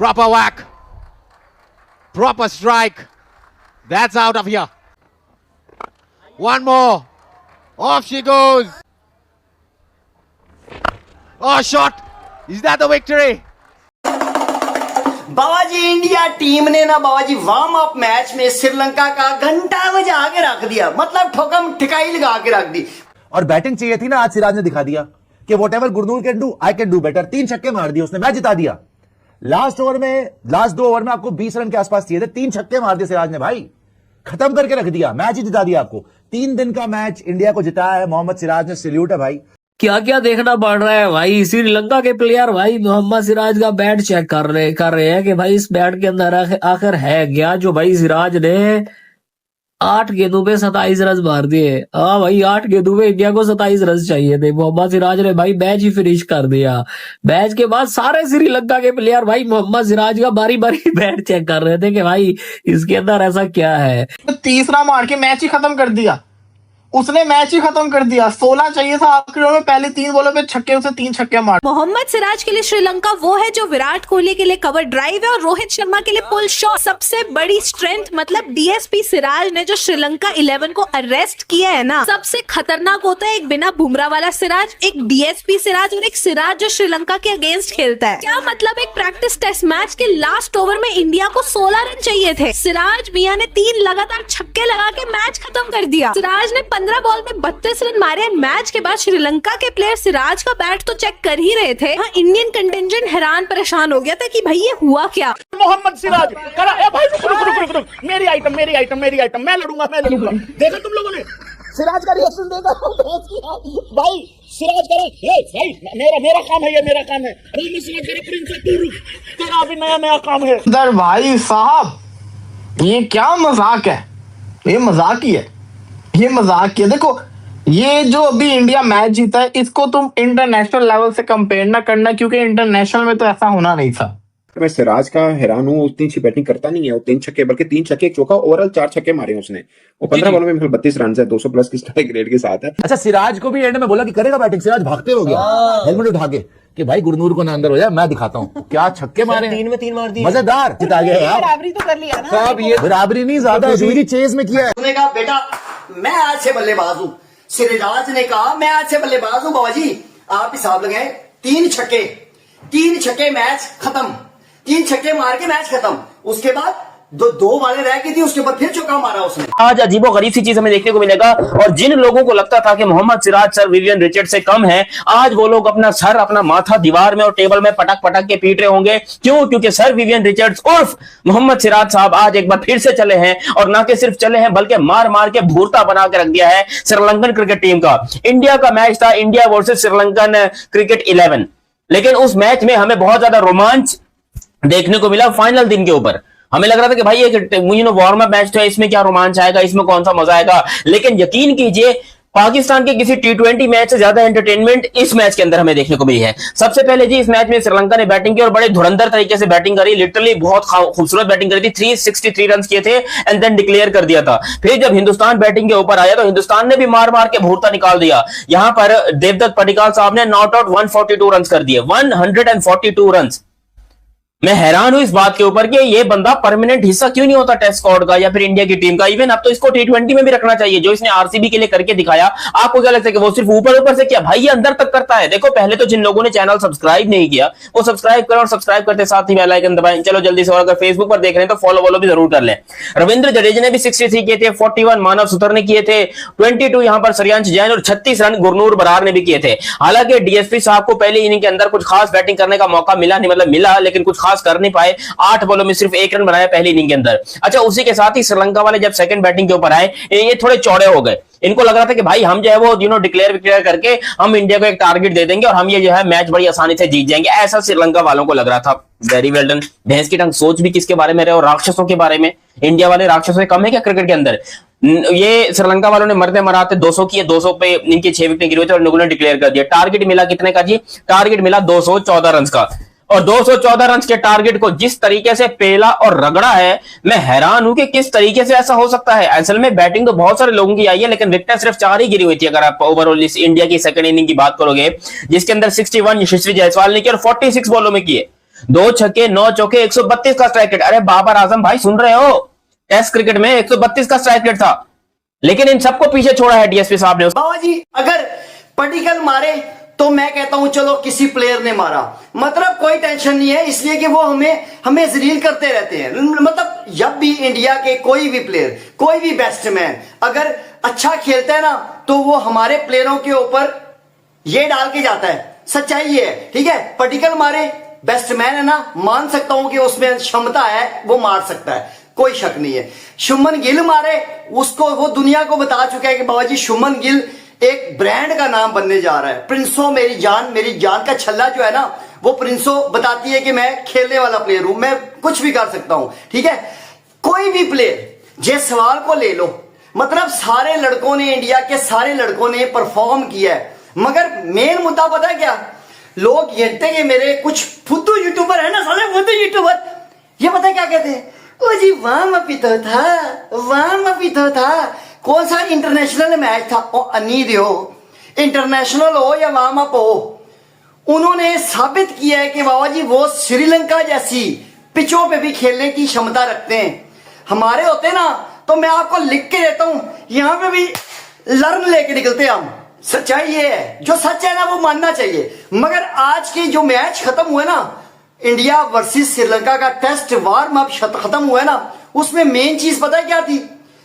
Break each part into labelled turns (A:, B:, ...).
A: Proper whack. Proper strike. That's out of here. One more. Off she goes. Oh, shot. Is that the victory?
B: बाबा जी India team ने ना बाबा जी warm up match में श्रीलंका का घंटा बजा के रख दिया, मतलब ठोकम ठिकाई लगा के रख दी।
C: और बैटिंग चाहिए थी ना, आज सिराज ने दिखा दिया कि whatever Gurnoor can do I can do better. 3 छक्के मार दिए उसने, मैच जिता दिया। लास्ट 2 ओवर में आपको 20 रन के आसपास चाहिए थे, 3 छक्के मार दिए सिराज ने भाई, खत्म करके रख दिया, मैच ही जिता दिया आपको। 3 दिन का मैच इंडिया को जिताया है मोहम्मद सिराज ने, सैल्यूट है भाई।
D: क्या क्या देखना पड़ रहा है भाई। श्रीलंका के प्लेयर भाई मोहम्मद सिराज का बैट चेक कर रहे हैं कि भाई इस बैट के अंदर आखिर है क्या, जो भाई सिराज ने 8 गेंदों पे 27 रन मार दिए। हाँ भाई 8 गेंदों पे इंडिया को 27 रन चाहिए थे, मोहम्मद सिराज ने भाई मैच ही फिनिश कर दिया। मैच के बाद सारे श्रीलंका के प्लेयर भाई मोहम्मद सिराज का बारी बारी बैट चेक कर रहे थे कि भाई इसके अंदर ऐसा क्या है।
E: तीसरा मार के मैच ही खत्म कर दिया उसने, मैच ही खत्म कर दिया। 16 चाहिए था आखिर में, पहले 3 बॉलों पे छक्के, उसे 3 छक्के मार।
F: मोहम्मद सिराज के लिए श्रीलंका वो है जो विराट कोहली के लिए कवर ड्राइव है और रोहित शर्मा के लिए पुल शॉट। सबसे बड़ी स्ट्रेंथ मतलब डीएसपी सिराज ने जो श्रीलंका 11 को अरेस्ट किया है ना, सबसे खतरनाक होता है एक बिना बुमराह वाला सिराज, एक डीएसपी सिराज और एक सिराज जो श्रीलंका के अगेंस्ट खेलता है। क्या मतलब, एक प्रैक्टिस टेस्ट मैच के लास्ट ओवर में इंडिया को 16 रन चाहिए थे, सिराज मियां ने 3 लगातार छक्के लगा के मैच खत्म कर दिया। सिराज ने 15 बॉल में 32 रन मारे। मैच के बाद श्रीलंका के प्लेयर सिराज का बैट तो चेक कर ही रहे थे, हाँ इंडियन कंटिजेंट हैरान परेशान हो गया था कि भाई ये हुआ क्या।
E: मोहम्मद सिराज करा, ए भाई रुक, मेरी आइटम मैं लड़ूंगा। देखा तुम लोगों ने सिराज का रिएक्शन देखा भाई, सिराज करे भाई मेरा काम है, ये मेरा काम है। अरे सिराज करे प्रिंस, तेरा भी नया काम है। दर भाई साहब ये क्या मजाक है, ये मजाक ही है, ये मजाक है। देखो ये जो अभी इंडिया मैच जीता है इसको तुम इंटरनेशनल लेवल से कंपेयर ना करना, क्योंकि इंटरनेशनल में तो ऐसा होना नहीं था।
G: मैं सिराज का हैरान हूँ, उतनी अच्छी बैटिंग करता नहीं है। वो 3 छक्के, बल्कि 3 छक्के 1 चौका, ओवरऑल 4 छक्के मारे उसने। वो 15 बॉलों में 32 रन है, 200 प्लस की स्ट्राइक रेट के साथ है।
C: अच्छा सिराज को भी एंड में बोला कि करेगा बैटिंग, सिराज भागते हो गया हेलमेट उठा के कि भाई गुरनूर को ना अंदर हो जाए, मैं दिखाता हूँ क्या छक्के मारे।
B: 3 में 3 मार दिए,
C: मजेदार जिता गया यार।
E: बराबरी तो कर लिया ना
C: साहब, ये बराबरी नहीं, ज्यादा चेज में किया है।
B: उसने कहा बेटा मैं आज से बल्लेबाज हूँ, सिराज ने कहा मैं आज से बल्लेबाज हूँ। बाबा जी आप हिसाब लगाए, 3 छक्के मैच खत्म, 3 छक्के मार के मैच खत्म। उसके बाद दो बालें रह गई थी, उसके ऊपर फिर चौका मारा उसने।
H: आज अजीबो गरीब सी चीज हमें देखने को मिलेगा, और जिन लोगों को लगता था कि Mohammed Siraj sir Vivian Richard से कम है, आज वो लोग अपना सर, अपना माथा दीवार में और टेबल में पटक पटक के पीट रहे होंगे। क्यों? क्योंकि सर विवियन रिचर्ड्स उर्फ मोहम्मद सिराज साहब आज एक बार फिर से चले हैं, और ना कि सिर्फ चले हैं बल्कि मार मार के भूरता बना के रख दिया है श्रीलंकन क्रिकेट टीम का। इंडिया का मैच था, इंडिया वर्सेस श्रीलंकन क्रिकेट 11, लेकिन उस मैच में हमें बहुत ज्यादा रोमांच देखने को मिला। फाइनल दिन के ऊपर हमें लग रहा था कि भाई ये वार्म अप मैच तो है, इसमें क्या रोमांच आएगा, इसमें कौन सा मजा आएगा। लेकिन यकीन कीजिए पाकिस्तान के किसी T20 मैच से ज्यादा एंटरटेनमेंट इस मैच के अंदर हमें देखने को मिली है। सबसे पहले जी इस मैच में श्रीलंका ने बैटिंग की और बड़े धुरंधर तरीके से बैटिंग करी, लिटरली बहुत खूबसूरत बैटिंग करी थी। 363 रन किए थे एंड देन डिक्लेयर कर दिया था। फिर जब हिंदुस्तान बैटिंग के ऊपर आया तो हिंदुस्तान ने भी मार मार के भूरता निकाल दिया। यहां पर देवदत्त पडिक्कल साहब ने नॉट आउट 142 रन कर दिए, 142 रन। मैं हैरान हूं इस बात के ऊपर कि ये बंदा परमानेंट हिस्सा क्यों नहीं होता टेस्ट स्क्वाड का या फिर इंडिया की टीम का। इवन अब तो इसको T20 में भी रखना चाहिए, जो इसने आरसीबी के लिए करके दिखाया। आपको क्या लगता है कि वो सिर्फ ऊपर से किया? भाई ये अंदर तक करता है। देखो पहले तो जिन लोगों ने चैनल सब्सक्राइब नहीं किया वो सब्सक्राइब करें, और सब्सक्राइब करते साथ ही बेल आइकन दबाएं। चलो जल्दी से, और अगर फेसबुक पर देख रहे हैं तो फॉलो भी जरूर कर लें। रविंद्र जडेजा ने भी 63 किए थे, 41 मानव सुतर ने किए थे, 22 यहां पर श्रेयांश जैन और 36 रन गुरनूर बरार ने भी किए थे। हालांकि डीएसपी साहब को पहले इनिंग के अंदर कुछ खास बैटिंग करने का मौका मिला नहीं, मतलब मिला लेकिन कुछ खास कर नहीं पाए। 8 बॉलों में सिर्फ 1 रन बनाया पहली इनिंग के अंदर। अच्छा उसी के साथ ही श्रीलंका वाले जब सेकंड बैटिंग के ऊपर आए ये थोड़े चौड़े हो गए। इनको लग रहा था कि भाई हम जो है वो डिक्लेयर करके हम इंडिया को एक टारगेट दे देंगे और हम ये जो है मैच बड़ी आसानी से जीत जाएंगे, ऐसा श्रीलंका वालों को लग रहा था। Very well done. भैंस की टंग सोच भी किसके बारे में रहे, और राक्षसों के बारे में। इंडिया वाले राक्षसों से कम है क्या क्रिकेट के अंदर? ये श्रीलंका वालों ने मरते मराते 200 किए, 200 पे इनकी 6 विकेट गिरे थे और इन्होंने डिक्लेयर कर दिया। टारगेट मिला कितने का जी? टारगेट मिला 214 रन का, और 214 रन के टारगेट को जिस तरीके से पेला और रगड़ा है, मैं हैरान हूं कि किस तरीके से ऐसा हो सकता है। असल में बैटिंग तो बहुत सारे लोगों की आई है, लेकिन विकेट सिर्फ 4 ही गिरी हुई थी। अगर आप ओवरऑल इस इंडिया की सेकंड इनिंग की बात करोगे, जिसके अंदर 61 यशस्वी जायसवाल ने किए और 46 बॉलों में किए। 2 छक्के 9 चौके 132 का स्ट्राइक रेट। अरे बाबर आजम भाई सुन रहे हो, टेस्ट क्रिकेट में 132 का स्ट्राइक रेट था, लेकिन इन सबको पीछे छोड़ा है डीएसपी साहब ने।
B: बाबा जी अगर पर्टिकल मारे तो मैं कहता हूं चलो किसी प्लेयर ने मारा, मतलब कोई टेंशन नहीं है, इसलिए कि वो हमें जलील करते रहते हैं। मतलब जब भी इंडिया के कोई भी प्लेयर, कोई भी बैट्समैन अगर अच्छा खेलता है ना, तो वो हमारे प्लेयरों के ऊपर ये डाल के जाता है। सच्चाई ये है, ठीक है। पर्टिकल मारे, बैट्समैन है ना, मान सकता हूं कि उसमें क्षमता है, वो मार सकता है, कोई शक नहीं है। शुभमन गिल मारे, उसको वो दुनिया को बता चुका है कि बाबा जी शुभमन गिल एक ब्रांड का नाम बनने जा रहा है। प्रिंसो मेरी जान का छल्ला जो है ना, वो प्रिंसो बताती है कि मैं खेलने वाला प्लेयर हूं, मैं कुछ भी कर सकता हूं, ठीक है। कोई भी प्लेयर, जयसवाल को ले लो, मतलब सारे लड़कों ने, इंडिया के सारे लड़कों ने परफॉर्म किया है, मगर मेन मुद्दा पता है क्या, लोग कहते हैं कि मेरे कुछ फुद्दू यूट्यूबर है ना, साले फुद्दू यूट्यूबर, ये पता है क्या कहते हैं, ओ जी वार्म अप ही तो था। कौन सा इंटरनेशनल मैच था, ओ अनीद हो, इंटरनेशनल हो या वार्म अप हो, उन्होंने साबित किया है कि बाबा जी वो श्रीलंका जैसी पिचों पे भी खेलने की क्षमता रखते हैं। हमारे होते ना तो मैं आपको लिख के देता हूं, यहां पे भी लर्न लेके निकलते हम। सच्चाई ये है, जो सच है ना वो मानना चाहिए। मगर आज के जो मैच खत्म हुए ना, इंडिया वर्सेस श्रीलंका का टेस्ट वार्म अप खत्म हुआ है ना, उसमें मेन चीज पता है क्या थी?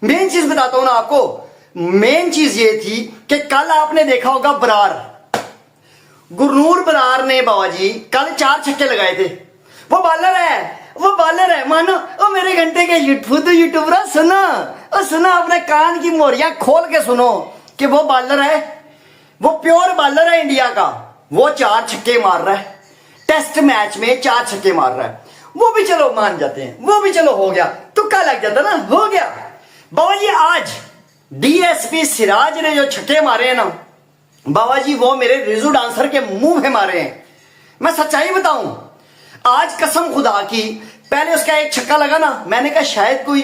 B: मेन चीज बताता हूं ना आपको। मेन चीज ये थी कि कल आपने देखा होगा गुरनूर बरार ने बाबा जी कल 4 छक्के लगाए थे। वो बॉलर है मानो। ओ मेरे घंटे के यूट्यूबर सुनो अपने कान की मोरियां खोल के सुनो कि वो बॉलर है, वो प्योर बॉलर है इंडिया का। वो 4 छक्के मार रहा है, टेस्ट मैच में 4 छक्के मार रहा है। वो भी चलो मान जाते हैं, वो भी चलो हो गया, तुक्का लग जाता ना, हो गया। बाबा जी आज डीएसपी सिराज ने जो छक्के मारे हैं ना बाबा जी, वो मेरे रिजू डांसर के मुंह में मारे हैं। मैं सच्चाई बताऊं, आज कसम खुदा की, पहले उसका एक छक्का लगा ना, मैंने कहा शायद कोई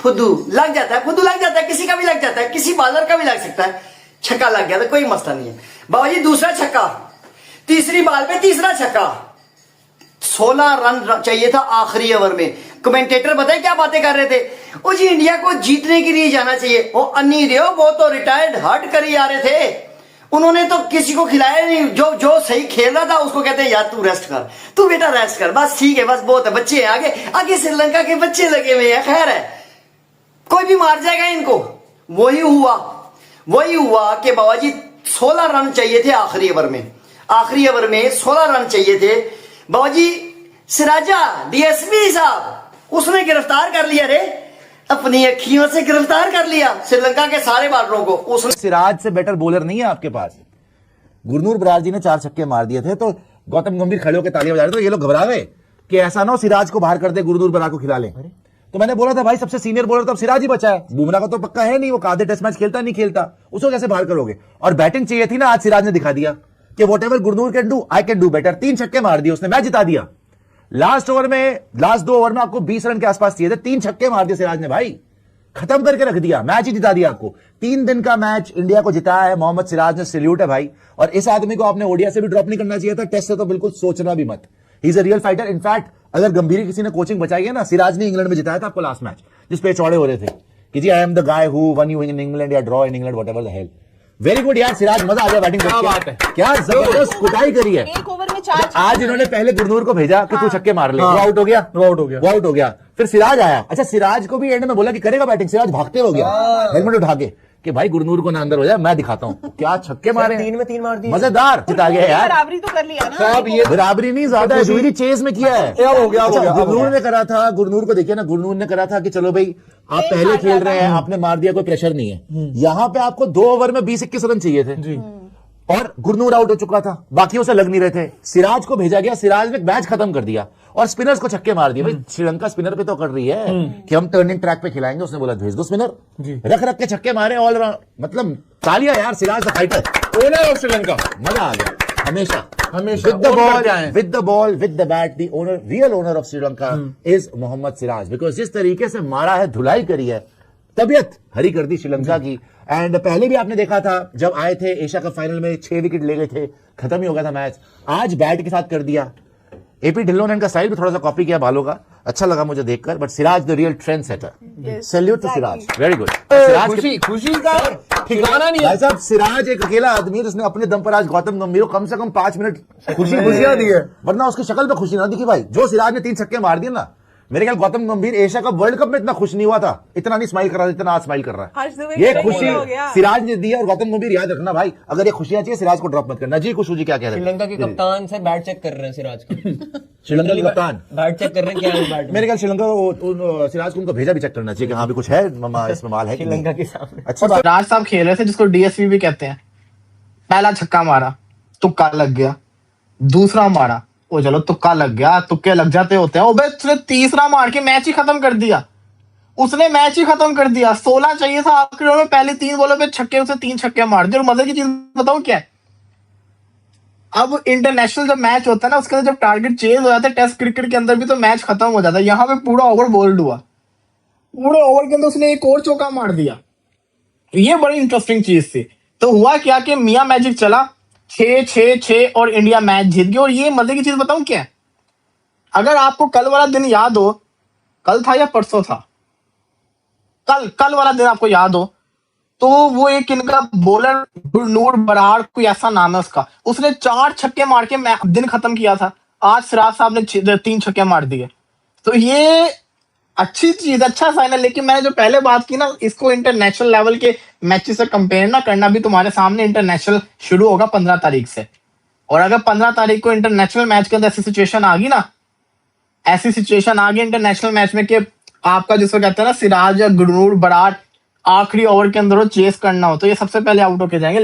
B: फुद्दू लग जाता है, किसी का भी लग जाता है, किसी बॉलर का भी लग सकता है। छक्का लग गया तो कोई मसला नहीं है। बाबा जी दूसरा छक्का, तीसरी बॉल पे तीसरा छक्का, 16 रन चाहिए था आखिरी ओवर में। कमेंटेटर बताए क्या बातें कर रहे थे, ओ जी इंडिया को जीतने के लिए जाना चाहिए। वो अन्नी रे, वो तो रिटायर्ड हट कर ही आ रहे थे, उन्होंने तो किसी को खिलाया नहीं। जो सही खेल रहा था उसको कहते हैं यार तू रेस्ट कर, तू बेटा रेस्ट कर, बस ठीक है, बस बहुत है, बच्चे हैं आगे श्रीलंका के बच्चे लगे हुए हैं, खैर है, कोई भी मार जाएगा इनको। वही हुआ कि बाबा जी 16 रन चाहिए थे आखिरी ओवर में 16 रन चाहिए थे। बाबा जी सिराजा डीएसपी साहब उसने गिरफ्तार कर लिया रे, अपनी अखियों से गिरफ्तार कर लिया श्रीलंका के सारे बॉलरों को। उसने
C: सिराज से बेटर बॉलर नहीं है आपके पास। गुरनूर बरार जी ने 4 छक्के मार दिए थे, तो गौतम गंभीर खड़े होकर तालियां बजा रहे थे, तो ये लोग घबरा गए कि ऐसा ना हो सिराज को बाहर कर दे, गुरनूर बरार को खिला लें। तो मैंने बोला था भाई सबसे सीनियर बॉलर तो अब सिराज ही बचा है, बुमराह का तो पक्का है नहीं, वो आधे टेस्ट मैच खेलता नहीं खेलता, उसको कैसे बाहर करोगे। और बैटिंग चाहिए थी ना, आज सिराज ने दिखा दिया कि what ever Gurnoor can do I can do better. 3 छक्के मार दिए उसने, मैच जिता दिया। लास्ट 2 ओवर में आपको 20 रन के आसपास चाहिए थे, 3 छक्के मार दिए सिराज ने भाई, खत्म करके रख दिया, मैच ही जिता दिया आपको। 3 दिन का मैच इंडिया को जिताया है मोहम्मद सिराज ने, सैल्यूट है भाई। और इस आदमी को आपने ओडिया से भी ड्रॉप नहीं करना चाहिए था, टेस्ट से तो बिल्कुल सोचना भी मत। He is a real fighter. In fact अगर गंभीर किसी ने कोचिंग बचाई है ना, सिराज ने इंग्लैंड में जिताया था आपको लास्ट मैच, जिसपे चौड़े हो रहे थे कि जी I am the guy who won you in England या draw in England, whatever the hell. Very good यार सिराज, मजा आ गया बैटिंग करके, क्या जबरदस्त कुटाई करी है।
I: एक ओवर में 4
C: आज इन्होंने पहले गुरनूर को भेजा कि तू छक्के मार ले, वो आउट हो गया। फिर सिराज आया, अच्छा सिराज को भी एंड में बोला कि करेगा बैटिंग, सिराज भागते हो गया हेलमेट उठा के कि भाई गुरनूर को ना अंदर हो जाए, मैं दिखाता हूं क्या छक्के मारे।
I: 3 में 3 मार दिए,
C: मजेदार जिता गया यार।
I: बराबरी तो कर लिया ना
C: साहब, ये बराबरी नहीं, ज्यादा है, चेज में किया है।
E: हो गया
C: गुरनूर ने करा था, गुरनूर को देखिए ना, गुरनूर ने करा था कि चलो भाई आप पहले खेल रहे हैं, आपने मार दिया, कोई प्रेशर नहीं है। यहाँ पे आपको 2 ओवर में 20-21 रन चाहिए थे और गुरनूर आउट हो चुका था, बाकियों से लग नहीं रहे थे। सिराज को भेजा गया, सिराज ने मैच खत्म कर दिया और स्पिनर्स को छक्के मार दिए। भाई श्रीलंका स्पिनर पे तो कर रही है कि हम टर्निंग ट्रैक पे खिलाएंगे, उसने बोला भेज दो स्पिनर, रख के छक्के मारे ऑल राउंड। मतलब तालियां यार, Siraj the fighter,
E: owner of Sri Lanka,
C: मजा आ गया हमेशा with the ball with the bat. The owner, real owner of Sri Lanka is Mohammed Siraj, because जिस तरीके से मारा है, धुलाई करी है, तबियत हरी कर दी श्रीलंका की। एंड पहले भी आपने देखा था जब आए थे एशिया कप फाइनल में 6 विकेट ले गए थे, खत्म ही हो गया था मैच। आज बैट के साथ कर दिया, एपी ढिल्लों ने इनका स्टाइल भी थोड़ा सा कॉपी किया बालों का, अच्छा लगा मुझे देखकर, but Siraj the real trend setter, salute to Siraj, very good.
A: खुशी का ठिकाना नहीं
C: भाई साहब, सिराज एक अकेला आदमी है जिसने अपने दम पर आज गौतम गंभीर को कम से कम 5 मिनट खुशियां दी है, वरना उसकी शक्ल पे खुशी ना दिखी भाई। जो सिराज ने 3 छक्के मार दिए ना, मेरे ख्याल गौतम गंभीर एशिया कप वर्ल्ड कप में इतना खुश नहीं हुआ था, इतना नहीं स्माइल कर रहा था इतना आज स्माइल कर रहा है। ये खुशी सिराज ने दी है, और गौतम गंभीर याद रखना भाई, अगर ये खुशियां चाहिए सिराज को ड्रॉप मत करना जी। खुशू जी क्या कह रहे हैं?
I: श्रीलंका के कप्तान से बैट चेक कर रहे हैं सिराज का।
C: श्रीलंका के कप्तान
I: बैट चेक कर रहे हैं क्या है बैट में?
C: मेरे ख्याल श्रीलंका को सिराज को उनको भेजा भी चेक करना चाहिए कि हाँ भी कुछ है इसमें माल है।
I: श्रीलंका के सामने
C: अच्छी बात।
E: राज साहब खेल रहे थे जिसको डीएसपी भी कहते हैं। पहला छक्का मारा, तुक्का लग गया। दूसरा मारा, वो चलो तुक्का लग गया, तुक्के लग जाते होते हैं। ओबे उसने तीसरा मार के मैच ही खत्म कर दिया। उसने मैच ही खत्म कर दिया। 16 चाहिए था आखिरी ओवर में, पहले 3 बॉलों पे छक्के, उसे 3 छक्के मार दिए। और मजे की चीज बताऊं क्या है, अब इंटरनेशनल जब मैच होता है ना, उसके अंदर जब टारगेट चेंज हो जाता है, टेस्ट क्रिकेट के अंदर भी तो मैच खत्म हो जाता है। यहाँ पे पूरा ओवर बोल्ड हुआ, पूरे ओवर के अंदर उसने एक और चौका मार दिया। ये बड़ी इंटरेस्टिंग चीज थी। तो हुआ क्या कि मियां मैजिक चला 6-6-6 और इंडिया मैच जीत गई। और ये मजे की चीज बताऊं क्या है, अगर आपको कल वाला दिन याद हो, कल था या परसों था, कल वाला दिन आपको याद हो, तो वो एक इनका बॉलर गुरनूर बराड़, कोई ऐसा नाम है उसका, उसने 4 छक्के मार के दिन खत्म किया था। आज सिराज साहब ने 3 छक्के मार दिए। तो ये अच्छी चीज, अच्छा साइन है। लेकिन मैंने जो पहले बात की ना, इसको इंटरनेशनल लेवल के मैचेस से कंपेयर ना करना। भी तुम्हारे सामने इंटरनेशनल शुरू होगा 15 तारीख से, और अगर 15 तारीख को इंटरनेशनल मैच के अंदर ऐसी सिचुएशन आ गई ना, ऐसी सिचुएशन आ गई इंटरनेशनल मैच में कि आपका जिसको कहते हैं ना सिराज या गुरनूर बराड़ आखिरी ओवर के अंदर वो चेस करना हो, तो ये सबसे पहले आउट होके जाएंगे।